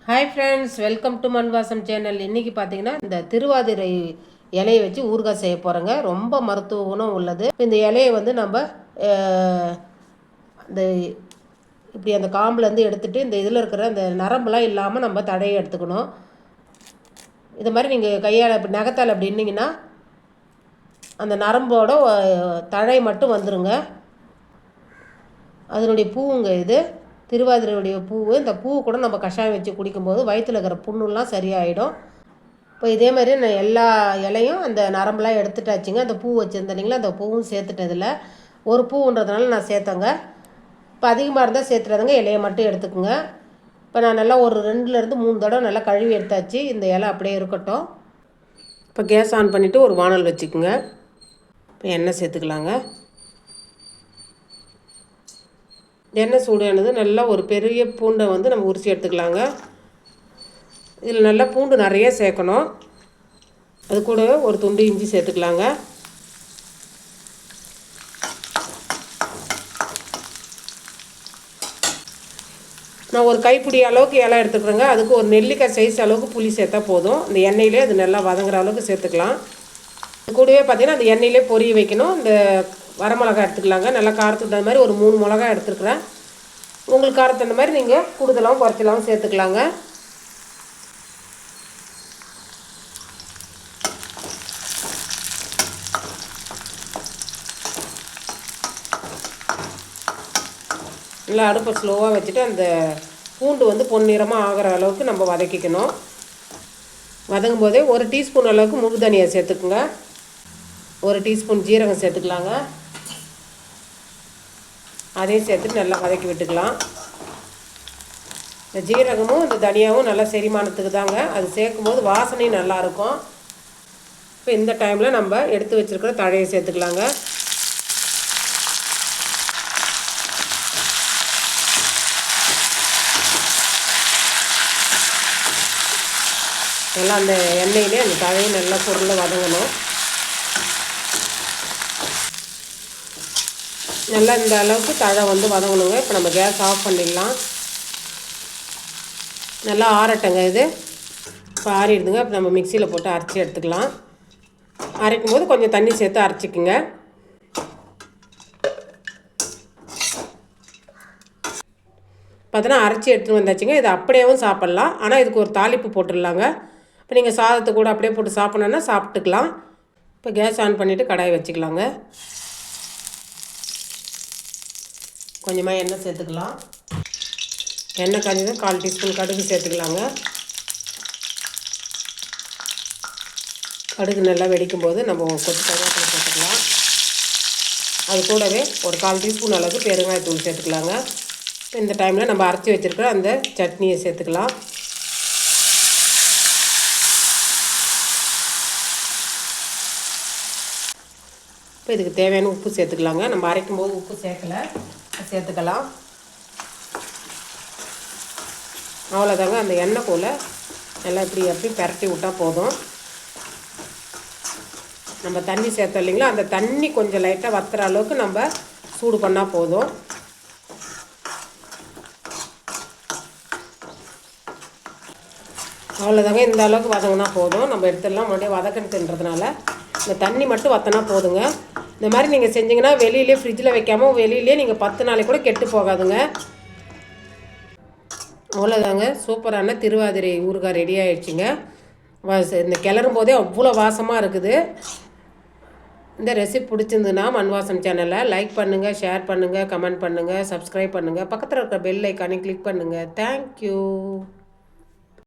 Hi friends, welcome to மண்வாசம் channel. இன்றைக்கி பார்த்தீங்கன்னா இந்த திருவாதிரை இலையை வச்சு ஊறுகாய் செய்ய போகிறோங்க. ரொம்ப மருத்துவ குணம் உள்ளது. இந்த இலையை வந்து நம்ம இந்த இப்படி அந்த காம்புலேருந்து எடுத்துகிட்டு இந்த இதில் இருக்கிற அந்த நரம்புலாம் இல்லாமல் நம்ம தடையை எடுத்துக்கணும். இது மாதிரி நீங்கள் கையால் அப்படி நகத்தால் அப்படி இன்னிங்கன்னா அந்த நரம்போட தழை மட்டும் வந்துடுங்க. அதனுடைய பூவுங்க இது திருவாதிரையுடைய பூவு. இந்த பூவு கூட நம்ம கஷாயம் வச்சு குடிக்கும்போது வயிற்றில் இருக்கிற புண்ணுலாம் சரியாயிடும். இப்போ இதே மாதிரி நான் எல்லா இலையும் அந்த நரம்புலாம் எடுத்துட்டாச்சுங்க. அந்த பூ வச்சுருந்தீங்களா, அந்த பூவும் சேர்த்துட்டேன். இதில் ஒரு பூன்றதுனால நான் சேர்த்தேங்க. இப்போ அதிகமாக இருந்தால் சேர்த்துறாதுங்க, இலையை மட்டும் எடுத்துக்குங்க. இப்போ நான் நல்லா ஒரு 2லேருந்து 3 தடவை நல்லா கழுவி எடுத்தாச்சு. இந்த இலை அப்படியே இருக்கட்டும். இப்போ கேஸ் ஆன் பண்ணிவிட்டு ஒரு வானல் வச்சுக்குங்க. இப்போ எண்ணெய் சேர்த்துக்கலாங்க. எண்ணெய் சூடானது நல்லா ஒரு பெரிய பூண்டை வந்து நம்ம உரித்து எடுத்துக்கலாங்க. இதில் நல்லா பூண்டு நிறைய சேர்க்கணும். அது கூட ஒரு துண்டு இஞ்சி சேர்த்துக்கலாங்க. நான் ஒரு கைப்பிடி அளவுக்கு இலை எடுத்துக்கிறேங்க. அதுக்கு ஒரு நெல்லிக்காய் சைஸ் அளவுக்கு புளி சேர்த்தா போதும். இந்த எண்ணெயிலே அது நல்லா வதங்குற அளவுக்கு சேர்த்துக்கலாம். அது கூடவே பார்த்திங்கன்னா அந்த எண்ணெயிலே பொரிய வைக்கணும். இந்த வரமிளகா எடுத்துக்கலாங்க. நல்லா காரத்துக்கு தகுந்த மாதிரி ஒரு 3 மிளகா எடுத்துருக்குறேன். உங்களுக்கு காரத்து தகுந்த மாதிரி நீங்கள் கூடுதலாகவும் குறைச்சலாகவும் சேர்த்துக்கலாங்க. நல்லா அடுப்பை ஸ்லோவாக வச்சுட்டு அந்த பூண்டு வந்து பொன்னிறமாக ஆகிற அளவுக்கு நம்ம வதக்கிக்கணும். வதங்கும் போதே 1 டீஸ்பூன் அளவுக்கு முழு தனியாக சேர்த்துக்குங்க. 1 டீஸ்பூன் ஜீரகம் சேர்த்துக்கலாங்க. அதையும் சேர்த்துட்டு நல்லா வதக்கி விட்டுக்கலாம். இந்த ஜீரகமும் இந்த தனியாகவும் நல்லா செரிமானத்துக்கு தாங்க. அது சேர்க்கும்போது வாசனையும் நல்லாயிருக்கும். இப்போ இந்த டைமில் நம்ம எடுத்து வச்சுருக்கிற தழையை சேர்த்துக்கலாங்க. நல்லா அந்த எண்ணெயிலே அந்த தழையும் நல்லா பொருளை வதங்கணும். நல்லா இந்த அளவுக்கு தழை வந்து வதங்கணுங்க. இப்போ நம்ம கேஸ் ஆஃப் பண்ணிடலாம். நல்லா ஆறட்டங்க இது. இப்போ ஆறிடுதுங்க. இப்போ நம்ம மிக்சியில் போட்டு அரைச்சி எடுத்துக்கலாம். அரைக்கும் போது கொஞ்சம் தண்ணி சேர்த்து அரைச்சிக்குங்க. பார்த்தோன்னா அரைச்சி எடுத்துகிட்டு வந்தாச்சுங்க. இது அப்படியேவும் சாப்பிட்லாம். ஆனால் இதுக்கு ஒரு தாளிப்பு போட்டுடலாங்க. இப்போ நீங்கள் சாதத்தை கூட அப்படியே போட்டு சாப்பிட்ணுன்னா சாப்பிட்டுக்கலாம். இப்போ கேஸ் ஆன் பண்ணிவிட்டு கடாயை வச்சுக்கலாங்க. கொஞ்சமாக எண்ணெய் சேர்த்துக்கலாம். எண்ணெய் காய்ஞ்சதும் 1/4 டீஸ்பூன் கடுகு சேர்த்துக்கலாங்க. கடுகு நல்லா வெடிக்கும் போது நம்ம கொத்து கருவேப்பிலை சேர்த்துக்கலாம். அது கூடவே ஒரு 1/4 டீஸ்பூன் அளவுக்கு பெருங்காயத்தூள் சேர்த்துக்கலாங்க. இந்த டைமில் நம்ம அரைச்சி வச்சுருக்கிற அந்த சட்னியை சேர்த்துக்கலாம். இப்போ இதுக்கு தேவையான உப்பு சேர்த்துக்கலாங்க. நம்ம அரைக்கும் போது உப்பு சேர்த்துக்கலாம். அவ்வளோதாங்க. அந்த எண்ணெய் போல் நல்லா இப்படி பரட்டி விட்டால் போதும். நம்ம தண்ணி சேர்த்தோம் இல்லைங்களா, அந்த தண்ணி கொஞ்சம் லைட்டாக வத்துற அளவுக்கு நம்ம சூடு பண்ணால் போதும். அவ்வளோதாங்க. இந்த அளவுக்கு வதங்கினா போதும். நம்ம எடுத்துடலாம். மறுபடியும் வதக்கணுன்றதுனால இந்த தண்ணி மட்டும் வற்றினா போதுங்க. இந்த மாதிரி நீங்கள் செஞ்சிங்கன்னா வெளியிலே ஃப்ரிட்ஜில் வைக்காமல் வெளியிலே நீங்கள் 10 நாளைக்கு கூட கெட்டு போகாதுங்க. அவ்வளோதாங்க. சூப்பரான திருவாதிரை ஊறுகாய் ரெடி ஆகிடுச்சிங்க. இந்த கிளறும் போதே அவ்வளோ வாசமாக இருக்குது. இந்த ரெசிபி பிடிச்சிருந்துன்னா மண்வாசம் சேனலை லைக் பண்ணுங்கள், ஷேர் பண்ணுங்கள், கமெண்ட் பண்ணுங்கள், சப்ஸ்கிரைப் பண்ணுங்கள். பக்கத்தில் இருக்கிற பெல் ஐக்கானையும் கிளிக் பண்ணுங்கள். தேங்க்யூ.